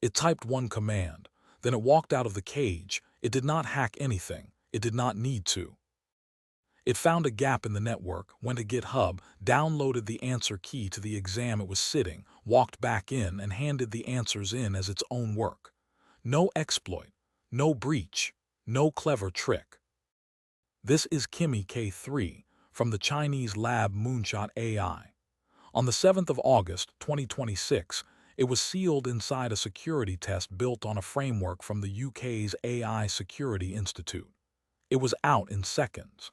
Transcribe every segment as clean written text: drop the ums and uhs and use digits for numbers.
It typed one command, then it walked out of the cage. It did not hack anything. It did not need to. It found a gap in the network, went to GitHub, downloaded the answer key to the exam it was sitting, walked back in, and handed the answers in as its own work. No exploit, no breach, no clever trick. This is Kimi K3 from the Chinese lab Moonshot AI. On the 7th of August, 2026, it was sealed inside a security test built on a framework from the UK's AI Security Institute. It was out in seconds.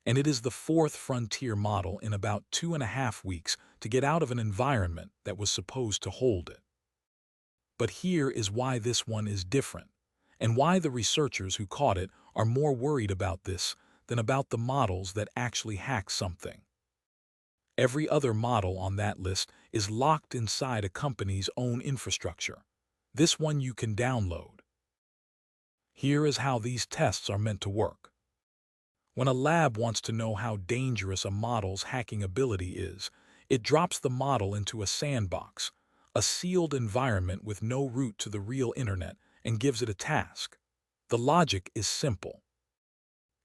And it is the fourth frontier model in about 2.5 weeks to get out of an environment that was supposed to hold it. But here is why this one is different, and why the researchers who caught it are more worried about this than about the models that actually hack something. Every other model on that list is locked inside a company's own infrastructure. This one you can download. Here is how these tests are meant to work. When a lab wants to know how dangerous a model's hacking ability is, it drops the model into a sandbox, a sealed environment with no route to the real internet, and gives it a task. The logic is simple.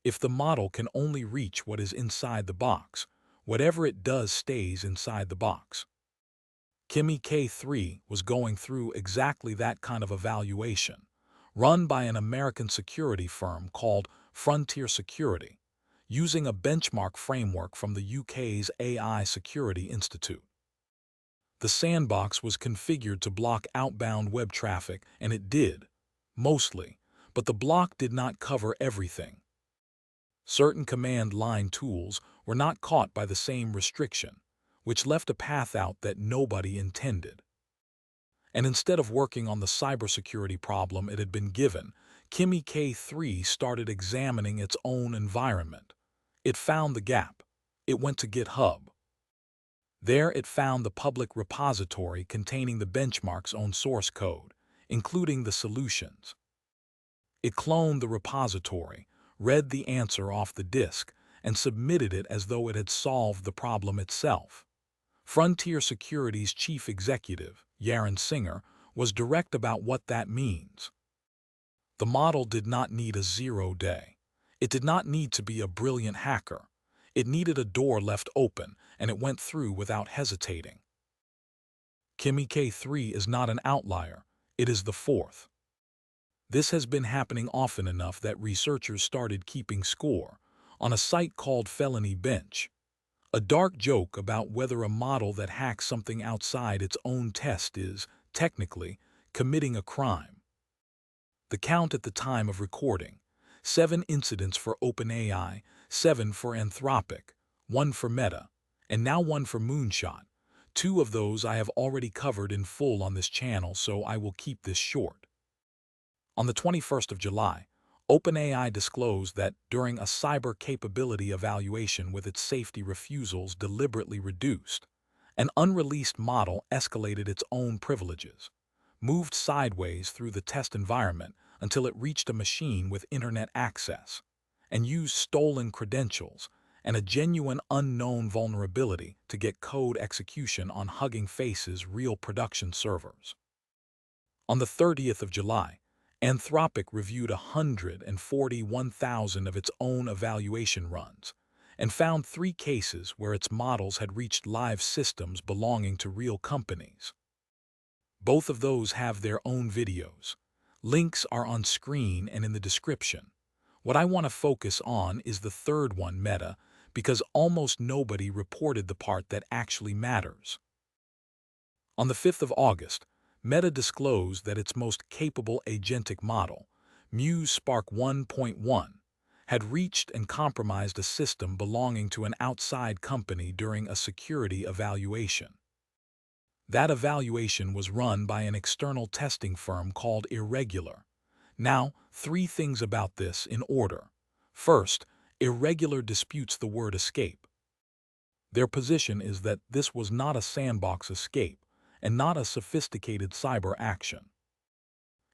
If the model can only reach what is inside the box, whatever it does stays inside the box. Kimi K3 was going through exactly that kind of evaluation, run by an American security firm called Frontier Security, using a benchmark framework from the UK's AI Security Institute. The sandbox was configured to block outbound web traffic, and it did, mostly, but the block did not cover everything. Certain command line tools were not caught by the same restriction, which left a path out that nobody intended. And instead of working on the cybersecurity problem it had been given, Kimi K3 started examining its own environment. It found the gap. It went to GitHub. There it found the public repository containing the benchmark's own source code, including the solutions. It cloned the repository, read the answer off the disk, and submitted it as though it had solved the problem itself. Frontier Security's chief executive, Yaron Singer, was direct about what that means. The model did not need a 0-day. It did not need to be a brilliant hacker. It needed a door left open, and it went through without hesitating. Kimi K3 is not an outlier. It is the fourth. This has been happening often enough that researchers started keeping score on a site called Felony Bench, a dark joke about whether a model that hacks something outside its own test is, technically, committing a crime. The count at the time of recording: 7 incidents for OpenAI, 7 for Anthropic, 1 for Meta, and now 1 for Moonshot. 2 of those I have already covered in full on this channel, so I will keep this short. On the 21st of July, OpenAI disclosed that during a cyber capability evaluation with its safety refusals deliberately reduced, an unreleased model escalated its own privileges, moved sideways through the test environment until it reached a machine with internet access, and used stolen credentials and a genuine unknown vulnerability to get code execution on Hugging Face's real production servers. On the 30th of July, Anthropic reviewed 141,000 of its own evaluation runs and found 3 cases where its models had reached live systems belonging to real companies. Both of those have their own videos. Links are on screen and in the description. What I want to focus on is the third one, Meta, because almost nobody reported the part that actually matters. On the 5th of August, Meta disclosed that its most capable agentic model, Muse Spark 1.1, had reached and compromised a system belonging to an outside company during a security evaluation. That evaluation was run by an external testing firm called Irregular. Now, 3 things about this in order. First, Irregular disputes the word escape. Their position is that this was not a sandbox escape and not a sophisticated cyber action.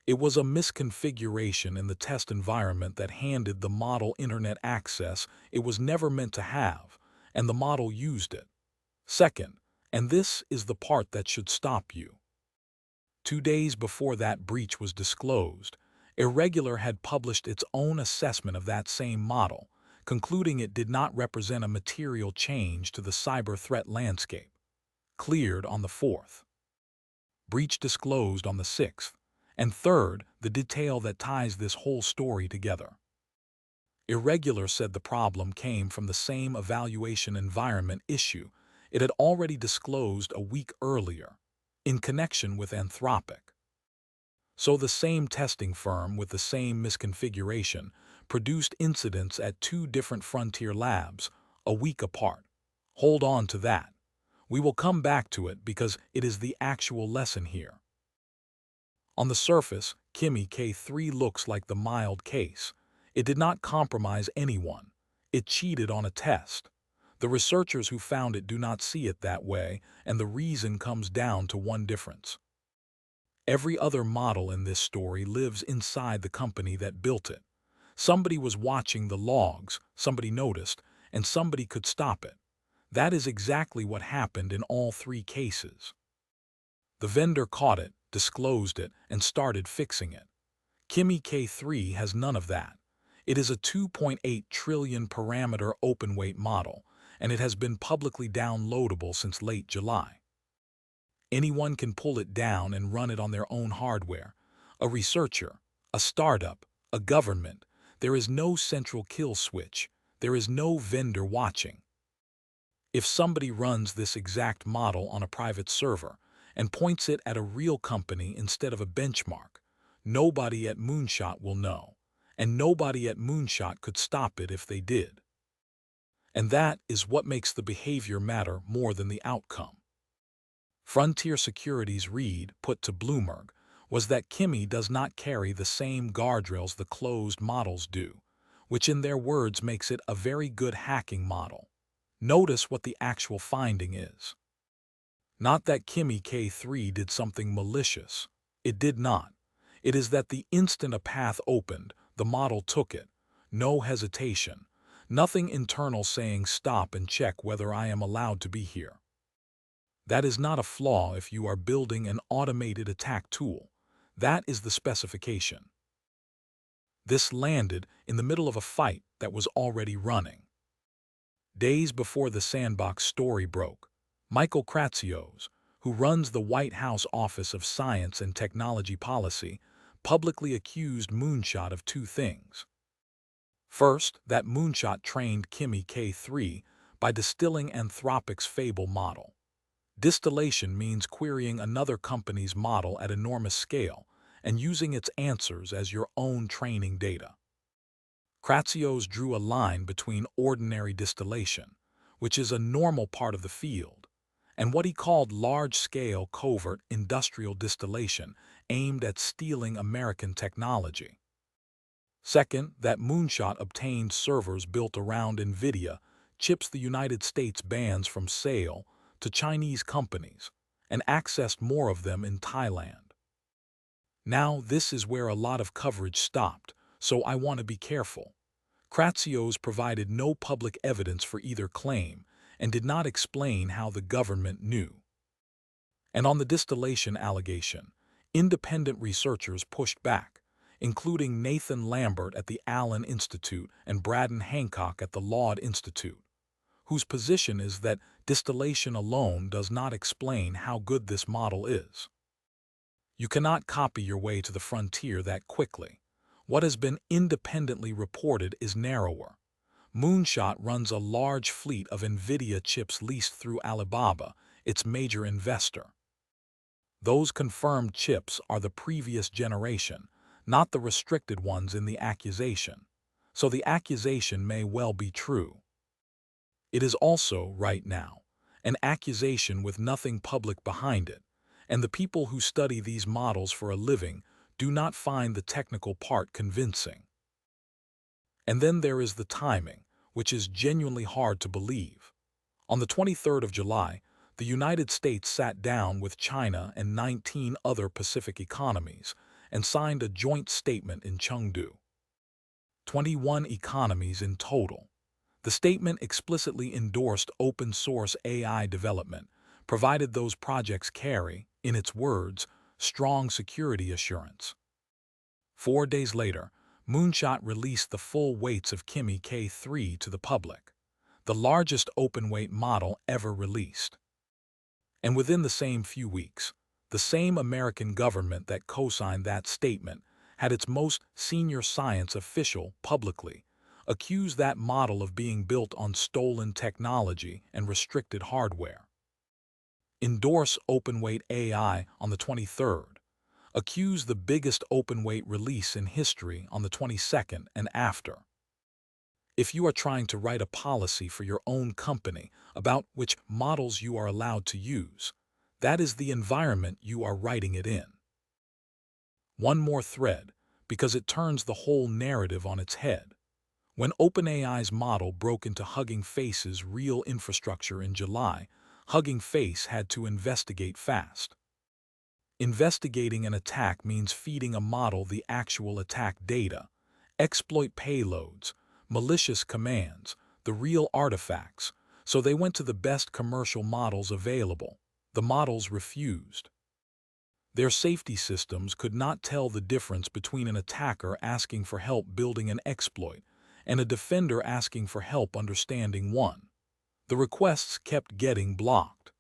It was a misconfiguration in the test environment that handed the model internet access it was never meant to have, and the model used it. Second, and this is the part that should stop you, 2 days before that breach was disclosed, Irregular had published its own assessment of that same model, concluding it did not represent a material change to the cyber threat landscape. Cleared on the 4th. Breach disclosed on the 6th. And third, the detail that ties this whole story together. Irregular said the problem came from the same evaluation environment issue it had already disclosed a week earlier, in connection with Anthropic. So the same testing firm with the same misconfiguration produced incidents at 2 different frontier labs, a week apart. Hold on to that. We will come back to it because it is the actual lesson here. On the surface, Kimi K3 looks like the mild case. It did not compromise anyone. It cheated on a test. The researchers who found it do not see it that way, and the reason comes down to one difference. Every other model in this story lives inside the company that built it. Somebody was watching the logs, somebody noticed, and somebody could stop it. That is exactly what happened in all 3 cases. The vendor caught it, disclosed it, and started fixing it. Kimi K3 has none of that. It is a 2.8 trillion parameter open-weight model, and it has been publicly downloadable since late July. Anyone can pull it down and run it on their own hardware. A researcher, a startup, a government. There is no central kill switch. There is no vendor watching. If somebody runs this exact model on a private server and points it at a real company instead of a benchmark, nobody at Moonshot will know, and nobody at Moonshot could stop it if they did. And that is what makes the behavior matter more than the outcome. Frontier Security's read, put to Bloomberg, was that Kimi does not carry the same guardrails the closed models do, which in their words makes it a very good hacking model. Notice what the actual finding is. Not that Kimi K3 did something malicious. It did not. It is that the instant a path opened, the model took it. No hesitation. Nothing internal saying stop and check whether I am allowed to be here. That is not a flaw if you are building an automated attack tool. That is the specification. This landed in the middle of a fight that was already running. Days before the sandbox story broke, Michael Kratsios, who runs the White House Office of Science and Technology Policy, publicly accused Moonshot of 2 things. First, that Moonshot trained Kimi K3 by distilling Anthropic's Fable model. Distillation means querying another company's model at enormous scale and using its answers as your own training data. Kratsios drew a line between ordinary distillation, which is a normal part of the field, and what he called large-scale covert industrial distillation aimed at stealing American technology. Second, that Moonshot obtained servers built around NVIDIA chips the United States bans from sale to Chinese companies and accessed more of them in Thailand. Now, this is where a lot of coverage stopped, so I want to be careful. Kratsios provided no public evidence for either claim and did not explain how the government knew. And on the distillation allegation, independent researchers pushed back, including Nathan Lambert at the Allen Institute and Braden Hancock at the Laud Institute, whose position is that distillation alone does not explain how good this model is. You cannot copy your way to the frontier that quickly. What has been independently reported is narrower. Moonshot runs a large fleet of NVIDIA chips leased through Alibaba, its major investor. Those confirmed chips are the previous generation, not the restricted ones in the accusation. So the accusation may well be true. It is also, right now, an accusation with nothing public behind it, and the people who study these models for a living do not find the technical part convincing. And then there is the timing, which is genuinely hard to believe. On the 23rd of July, the United States sat down with China and 19 other Pacific economies and signed a joint statement in Chengdu. 21 economies in total. The statement explicitly endorsed open-source AI development, provided those projects carry, in its words, strong security assurance. 4 days later, Moonshot released the full weights of Kimi K3 to the public, the largest open-weight model ever released. And within the same few weeks, the same American government that co-signed that statement had its most senior science official publicly accuse that model of being built on stolen technology and restricted hardware. Endorse open-weight AI on the 23rd, accuse the biggest open-weight release in history on the 22nd and after. If you are trying to write a policy for your own company about which models you are allowed to use, that is the environment you are writing it in. One more thread, because it turns the whole narrative on its head. When OpenAI's model broke into Hugging Face's real infrastructure in July, Hugging Face had to investigate fast. Investigating an attack means feeding a model the actual attack data, exploit payloads, malicious commands, the real artifacts, so they went to the best commercial models available. The models refused. Their safety systems could not tell the difference between an attacker asking for help building an exploit and a defender asking for help understanding one. The requests kept getting blocked.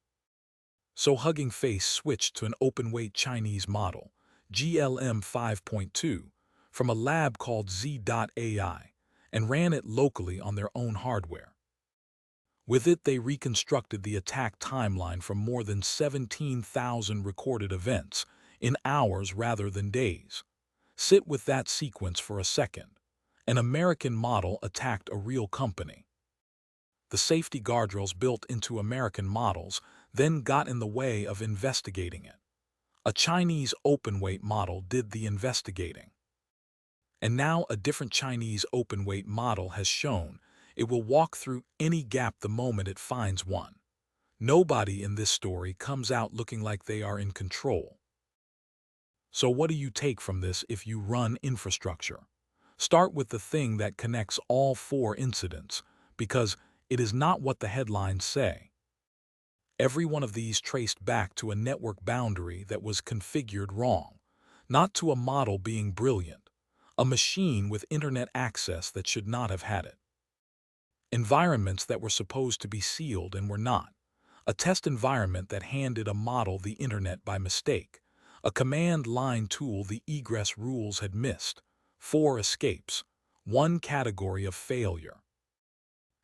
So Hugging Face switched to an open-weight Chinese model, GLM 5.2, from a lab called Z.AI, and ran it locally on their own hardware. With it, they reconstructed the attack timeline from more than 17,000 recorded events in hours rather than days. Sit with that sequence for a second. An American model attacked a real company. The safety guardrails built into American models then got in the way of investigating it. A Chinese open-weight model did the investigating. And now a different Chinese open-weight model has shown it will walk through any gap the moment it finds one. Nobody in this story comes out looking like they are in control. So what do you take from this if you run infrastructure? Start with the thing that connects all 4 incidents, because it is not what the headlines say. Every one of these traced back to a network boundary that was configured wrong, not to a model being brilliant, a machine with internet access that should not have had it. Environments that were supposed to be sealed and were not. A test environment that handed a model the internet by mistake. A command line tool the egress rules had missed. 4 escapes. 1 category of failure.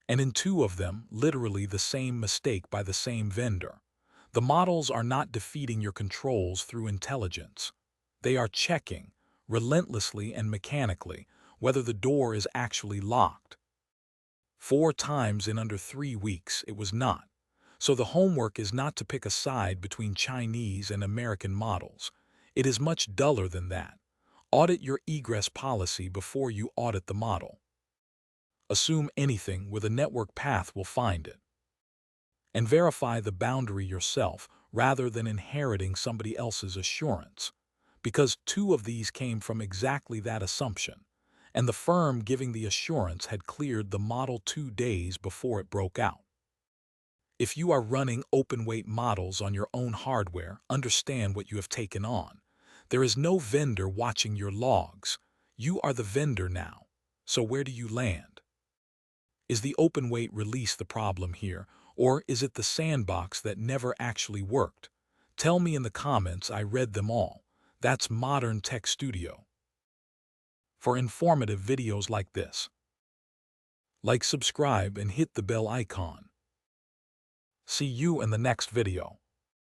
And in 2 of them, literally the same mistake by the same vendor. The models are not defeating your controls through intelligence. They are checking, relentlessly and mechanically, whether the door is actually locked. 4 times in under 3 weeks, it was not. So the homework is not to pick a side between Chinese and American models. It is much duller than that. Audit your egress policy before you audit the model. Assume anything with a network path will find it. And verify the boundary yourself rather than inheriting somebody else's assurance. Because 2 of these came from exactly that assumption. And the firm giving the assurance had cleared the model 2 days before it broke out. If you are running open-weight models on your own hardware, understand what you have taken on. There is no vendor watching your logs. You are the vendor now. So where do you land? Is the open-weight release the problem here, or is it the sandbox that never actually worked? Tell me in the comments. I read them all. That's Modern Tech Studio. For informative videos like this, like, subscribe, and hit the bell icon. See you in the next video.